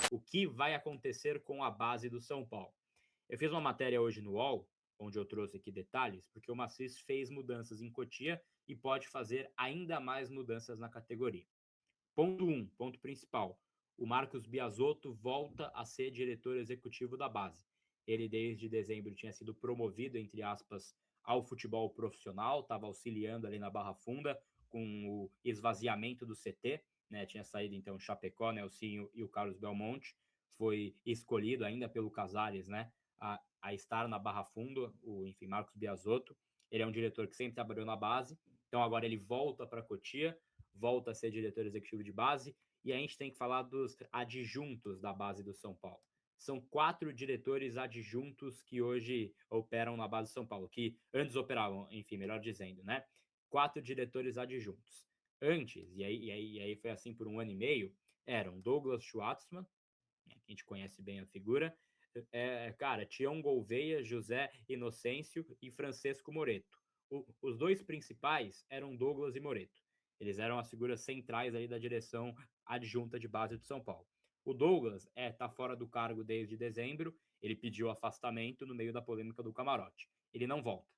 O que vai acontecer com a base do São Paulo? Eu fiz uma matéria hoje no UOL, onde eu trouxe aqui detalhes, porque o Macis fez mudanças em Cotia e pode fazer ainda mais mudanças na categoria. Ponto 1, ponto principal. O Marcos Biasotto volta a ser diretor executivo da base. Ele, desde dezembro, tinha sido promovido, entre aspas, ao futebol profissional, estava auxiliando ali na Barra Funda com o esvaziamento do CT, né? Tinha saído então o Chapecó, Nelsinho e o Carlos Belmonte. Foi escolhido ainda pelo Casares, né? A estar na Barra Funda, enfim, Marcos Biasotto. Ele é um diretor que sempre trabalhou na base, então agora ele volta para Cotia, volta a ser diretor executivo de base, e a gente tem que falar dos adjuntos da base do São Paulo. São 4 diretores adjuntos que hoje operam na base do São Paulo, que antes operavam, enfim, melhor dizendo, né? 4 diretores adjuntos. Antes, e aí foi assim por 1 ano e meio, eram Douglas Schwartzman, que a gente conhece bem a figura, cara, Tião Gouveia, José Inocêncio e Francisco Moreto. Os dois principais eram Douglas e Moreto. Eles eram as figuras centrais ali da direção adjunta de base do São Paulo. O Douglas tá fora do cargo desde dezembro, ele pediu afastamento no meio da polêmica do camarote. Ele não volta.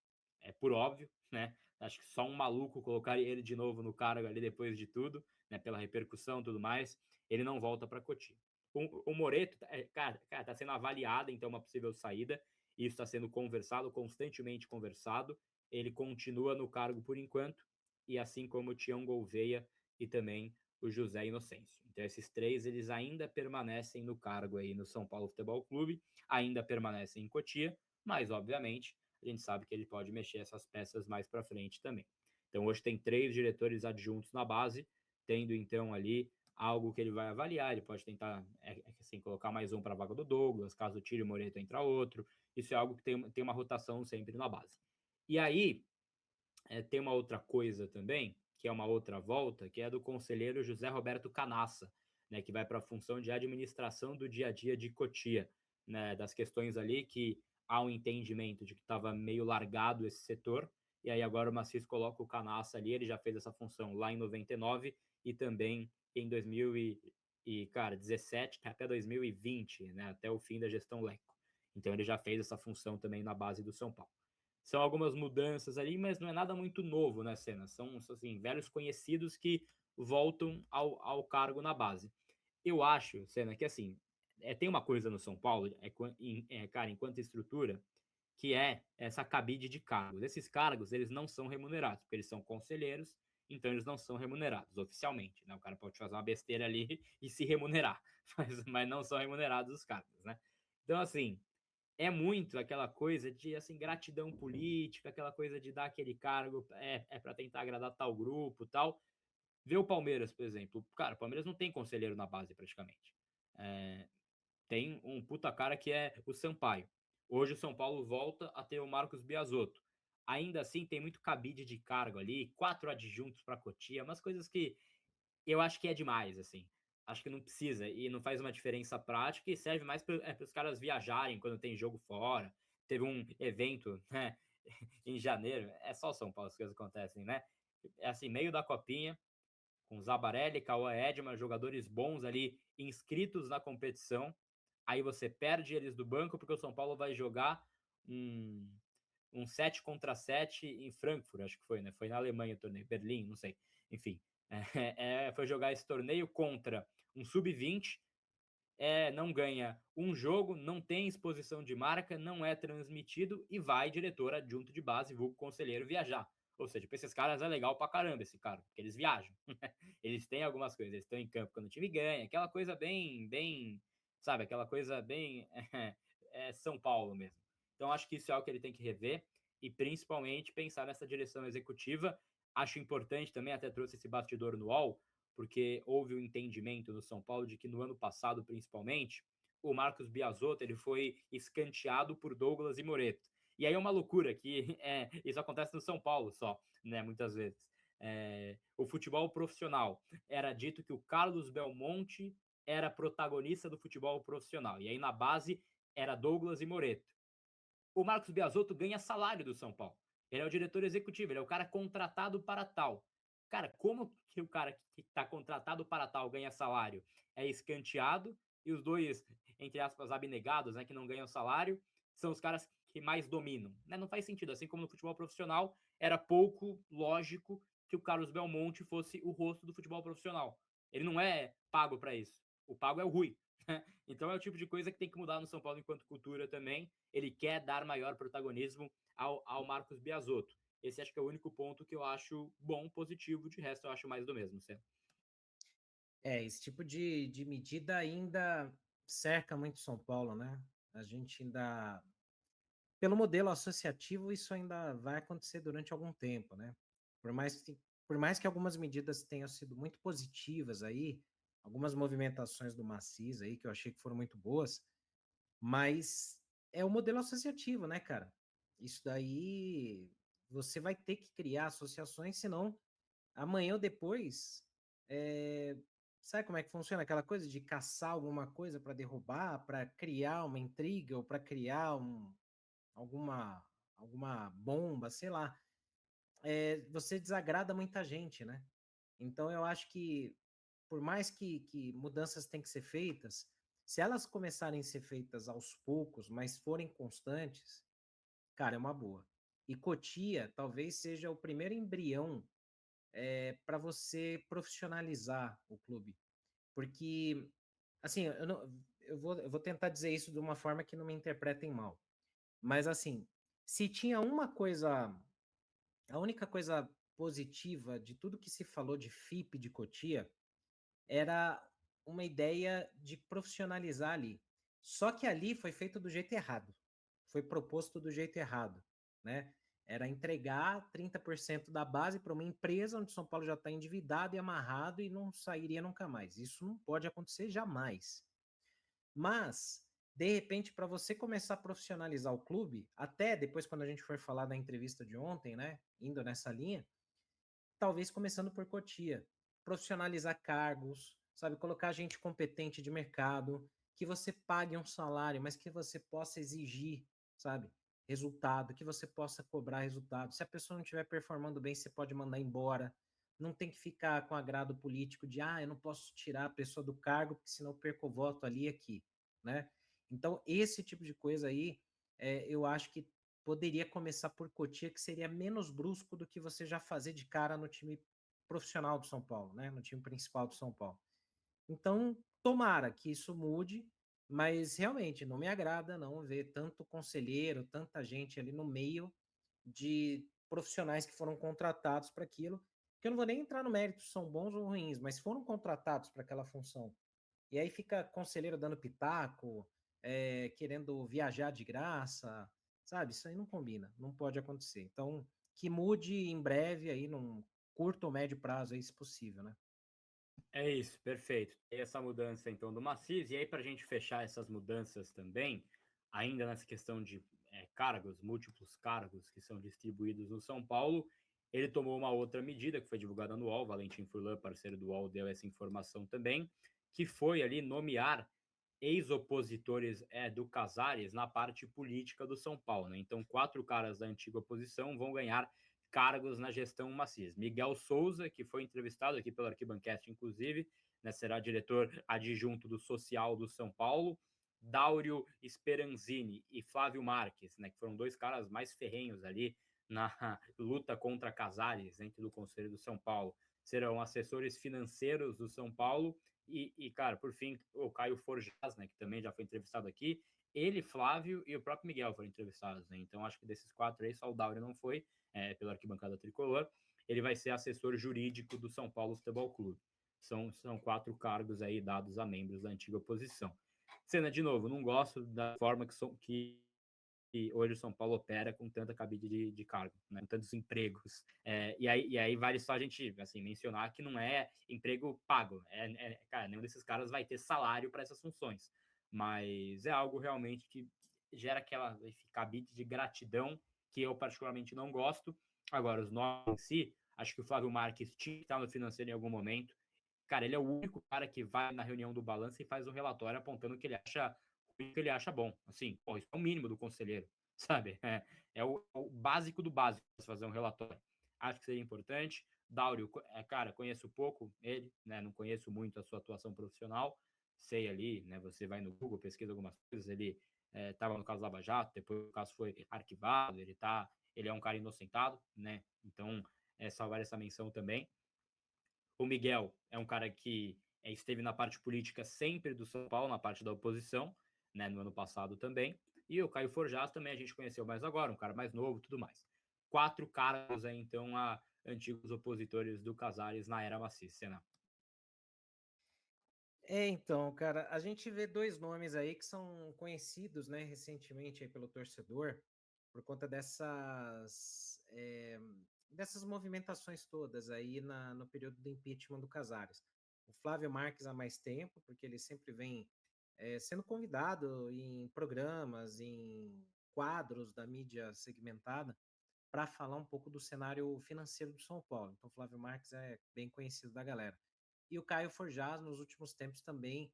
É por óbvio, né? Acho que só um maluco colocaria ele de novo no cargo ali depois de tudo, né? Pela repercussão e tudo mais. Ele não volta para Cotia. O Moreto, cara, tá sendo avaliado, então, uma possível saída. Isso está sendo conversado, constantemente conversado. Ele continua no cargo por enquanto, e assim como o Tião Gouveia e também o José Inocêncio. Então, esses três, eles ainda permanecem no cargo aí no São Paulo Futebol Clube, ainda permanecem em Cotia, mas, obviamente, a gente sabe que ele pode mexer essas peças mais para frente também. Então, hoje tem 3 diretores adjuntos na base, tendo, então, ali algo que ele vai avaliar, ele pode tentar assim, colocar mais um para a vaga do Douglas, caso tire o Moreto entra outro, isso é algo que tem uma rotação sempre na base. E aí, tem uma outra coisa também, que é uma outra volta, que é do conselheiro José Roberto Canassa, né, que vai para a função de administração do dia a dia de Cotia, né, das questões ali que há um entendimento de que estava meio largado esse setor, e aí agora o Macis coloca o Canassa ali, ele já fez essa função lá em 99 e também em 2017 até 2020, né, até o fim da gestão Leco. Então ele já fez essa função também na base do São Paulo. São algumas mudanças ali, mas não é nada muito novo, né, Senna? São, assim, velhos conhecidos que voltam ao cargo na base. Eu acho, Senna, que assim, tem uma coisa no São Paulo, cara, enquanto estrutura, que é essa cabide de cargos. Esses cargos, eles não são remunerados, porque eles são conselheiros, então eles não são remunerados oficialmente, né? O cara pode fazer uma besteira ali e se remunerar, mas não são remunerados os cargos, né? Então, assim, é muito aquela coisa de assim gratidão política, aquela coisa de dar aquele cargo para tentar agradar tal grupo, tal. Vê o Palmeiras, por exemplo. Cara, o Palmeiras não tem conselheiro na base praticamente. É, tem um puta cara que é o Sampaio. Hoje o São Paulo volta a ter o Marcos Biasotto. Ainda assim, tem muito cabide de cargo ali, 4 adjuntos para Cotia, umas coisas que eu acho que é demais, assim. Acho que não precisa e não faz uma diferença prática e serve mais para os caras viajarem quando tem jogo fora. Teve um evento, né, em janeiro, é só São Paulo as coisas acontecem, né? É assim, meio da copinha, com Zabarelli, Cauã Edman, jogadores bons ali inscritos na competição. Aí você perde eles do banco porque o São Paulo vai jogar um, um 7 contra 7 em Frankfurt, acho que foi, né? Foi na Alemanha o torneio, Berlim, não sei. Enfim, foi jogar esse torneio contra um sub-20, não ganha um jogo, não tem exposição de marca, não é transmitido e vai diretor adjunto de base, vulgo conselheiro, viajar. Ou seja, para esses caras é legal pra caramba esse cara, porque eles viajam. Eles têm algumas coisas, eles estão em campo quando o time ganha, aquela coisa bem, sabe, aquela coisa bem São Paulo mesmo. Então acho que isso é algo que ele tem que rever e principalmente pensar nessa direção executiva. Acho importante também, até trouxe esse bastidor no UOL, porque houve um entendimento no São Paulo de que no ano passado, principalmente, o Marcos Biasotto ele foi escanteado por Douglas e Moreto. E aí é uma loucura que isso acontece no São Paulo só, né, muitas vezes. O futebol profissional era dito que o Carlos Belmonte era protagonista do futebol profissional. E aí na base era Douglas e Moreto. O Marcos Biasotto ganha salário do São Paulo. Ele é o diretor executivo, ele é o cara contratado para tal. Cara, como que o cara que está contratado para tal ganha salário? É escanteado, e os dois, entre aspas, abnegados, né, que não ganham salário, são os caras que mais dominam. Né? Não faz sentido, assim como no futebol profissional, era pouco lógico que o Carlos Belmonte fosse o rosto do futebol profissional. Ele não é pago para isso. O pago é o Rui. Então é o tipo de coisa que tem que mudar no São Paulo enquanto cultura também. Ele quer dar maior protagonismo ao Marcos Biasotto. Esse acho que é o único ponto que eu acho bom, positivo. De resto, eu acho mais do mesmo, certo? Esse tipo de medida ainda cerca muito São Paulo, né? A gente ainda, pelo modelo associativo, isso ainda vai acontecer durante algum tempo, né? Por mais que, por mais que algumas medidas tenham sido muito positivas aí, algumas movimentações do Maciz aí, que eu achei que foram muito boas, mas é o modelo associativo, né, cara? Isso daí você vai ter que criar associações, senão amanhã ou depois, sabe como é que funciona? Aquela coisa de caçar alguma coisa para derrubar, para criar uma intriga ou para criar alguma, alguma bomba, sei lá. Você desagrada muita gente, né? Então eu acho que, por mais que mudanças têm que ser feitas, se elas começarem a ser feitas aos poucos, mas forem constantes, cara, é uma boa. E Cotia talvez seja o primeiro embrião para você profissionalizar o clube. Porque, assim, eu vou tentar dizer isso de uma forma que não me interpretem mal. Mas, assim, se tinha uma coisa, a única coisa positiva de tudo que se falou de FIP de Cotia era uma ideia de profissionalizar ali. Só que ali foi feito do jeito errado. Foi proposto do jeito errado, né? Era entregar 30% da base para uma empresa onde São Paulo já está endividado e amarrado e não sairia nunca mais. Isso não pode acontecer jamais. Mas, de repente, para você começar a profissionalizar o clube, até depois quando a gente for falar da entrevista de ontem, né? Indo nessa linha, talvez começando por Cotia, profissionalizar cargos, sabe, colocar gente competente de mercado, que você pague um salário, mas que você possa exigir, sabe, resultado, que você possa cobrar resultado. Se a pessoa não estiver performando bem, você pode mandar embora. Não tem que ficar com agrado político de, eu não posso tirar a pessoa do cargo, porque senão eu perco o voto ali e aqui, né? Então, esse tipo de coisa aí, eu acho que poderia começar por Cotia, que seria menos brusco do que você já fazer de cara no time profissional do São Paulo, né? No time principal do São Paulo. Então, tomara que isso mude, mas realmente não me agrada não ver tanto conselheiro, tanta gente ali no meio de profissionais que foram contratados para aquilo, que eu não vou nem entrar no mérito se são bons ou ruins, mas foram contratados para aquela função. E aí fica conselheiro dando pitaco, querendo viajar de graça, sabe? Isso aí não combina, não pode acontecer. Então, que mude em breve aí, num curto ou médio prazo aí, se possível, né? É isso, perfeito. E essa mudança, então, do Macis. E aí, para a gente fechar essas mudanças também, ainda nessa questão de cargos, múltiplos cargos que são distribuídos no São Paulo, ele tomou uma outra medida que foi divulgada no UOL, Valentim Furlan, parceiro do UOL, deu essa informação também, que foi ali nomear ex-opositores do Casares na parte política do São Paulo. Né? Então, 4 caras da antiga oposição vão ganhar cargos na gestão Macis. Miguel Souza, que foi entrevistado aqui pelo Arquibancast, inclusive, né, será diretor adjunto do Social do São Paulo. Dáurio Speranzini e Flávio Marques, né, que foram 2 caras mais ferrenhos ali na luta contra Casares dentro do Conselho do São Paulo. Serão assessores financeiros do São Paulo cara, por fim, o Caio Forjas, né, que também já foi entrevistado aqui, ele, Flávio e o próprio Miguel foram entrevistados, né? Então acho que desses 4 aí, só o Dáurio não foi, pela arquibancada tricolor. Ele vai ser assessor jurídico do São Paulo Futebol Clube. São 4 cargos aí dados a membros da antiga oposição. Cena, de novo, não gosto da forma que hoje o São Paulo opera com tanta cabide de cargo, né, com tantos empregos. E aí vale só a gente assim, mencionar que não é emprego pago. Cara, nenhum desses caras vai ter salário para essas funções. Mas é algo realmente que gera aquela cabide de gratidão que eu particularmente não gosto. Agora, os nomes em si, acho que o Flávio Marques tinha que estar no financeiro em algum momento. Cara, ele é o único cara que vai na reunião do balanço e faz um relatório apontando o que ele acha bom. Assim, pô, isso é o mínimo do conselheiro, sabe? É o básico do básico fazer um relatório. Acho que seria importante. Dáurio, cara, conheço pouco ele, né? Não conheço muito a sua atuação profissional. sei ali, né? Você vai no Google, pesquisa algumas coisas, ele estava no caso Lava Jato, depois o caso foi arquivado, ele é um cara inocentado, né? Então, salvar essa menção também. O Miguel é um cara que esteve na parte política sempre do São Paulo, na parte da oposição, né, no ano passado também. E o Caio Forjás também a gente conheceu mais agora, um cara mais novo, tudo mais. 4 caras aí, então, a antigos opositores do Casares na era Maciça, Senna. Então, cara, a gente vê dois nomes aí que são conhecidos, né, recentemente aí pelo torcedor, por conta dessas movimentações todas aí no período do impeachment do Casares. O Flávio Marques há mais tempo, porque ele sempre vem sendo convidado em programas, em quadros da mídia segmentada, para falar um pouco do cenário financeiro do São Paulo. Então, o Flávio Marques é bem conhecido da galera. E o Caio Forjás, nos últimos tempos, também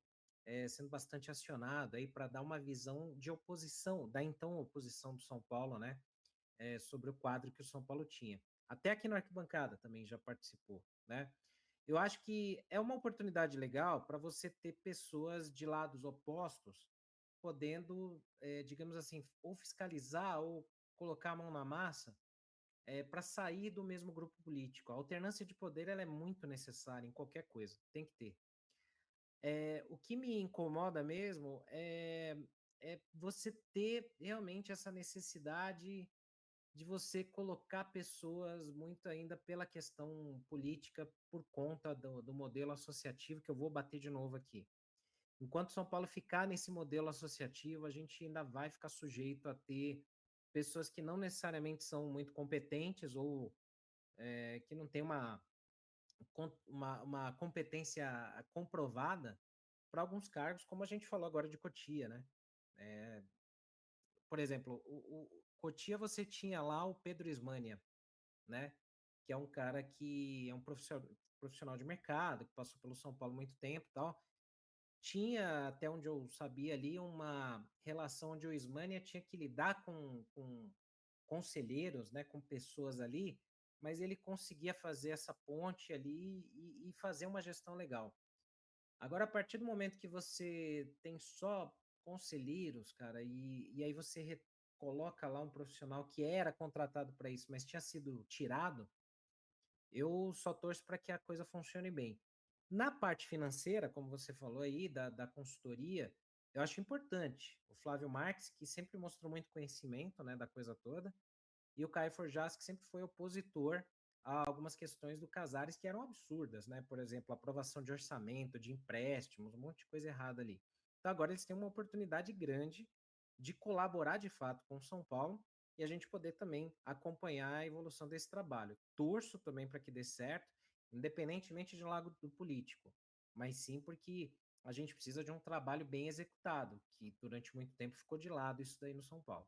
sendo bastante acionado aí para dar uma visão de oposição, da então oposição do São Paulo, né? Sobre o quadro que o São Paulo tinha. Até aqui na arquibancada também já participou, né? Eu acho que é uma oportunidade legal para você ter pessoas de lados opostos podendo, digamos assim, ou fiscalizar ou colocar a mão na massa para sair do mesmo grupo político. A alternância de poder ela é muito necessária em qualquer coisa, tem que ter. O que me incomoda mesmo é você ter realmente essa necessidade de você colocar pessoas muito ainda pela questão política por conta do modelo associativo, que eu vou bater de novo aqui. Enquanto São Paulo ficar nesse modelo associativo, a gente ainda vai ficar sujeito a ter pessoas que não necessariamente são muito competentes ou que não têm uma competência comprovada para alguns cargos, como a gente falou agora de Cotia, né? Por exemplo, o Cotia você tinha lá o Pedro Ismânia, né? Que é um cara que é um profissional de mercado, que passou pelo São Paulo há muito tempo e tal. Tinha, até onde eu sabia ali, uma relação onde o Ismânia tinha que lidar com conselheiros, né, com pessoas ali, mas ele conseguia fazer essa ponte ali e fazer uma gestão legal. Agora, a partir do momento que você tem só conselheiros, cara, e aí você coloca lá um profissional que era contratado para isso, mas tinha sido tirado, eu só torço para que a coisa funcione bem. Na parte financeira, como você falou aí, da consultoria, eu acho importante. O Flávio Marques, que sempre mostrou muito conhecimento, né, da coisa toda, e o Caio Forjás, que sempre foi opositor a algumas questões do Casares que eram absurdas, né? Por exemplo, aprovação de orçamento, de empréstimos, um monte de coisa errada ali. Então agora eles têm uma oportunidade grande de colaborar de fato com o São Paulo e a gente poder também acompanhar a evolução desse trabalho. Torço também para que dê certo, independentemente de um lado do político, mas sim porque a gente precisa de um trabalho bem executado, que durante muito tempo ficou de lado isso daí no São Paulo.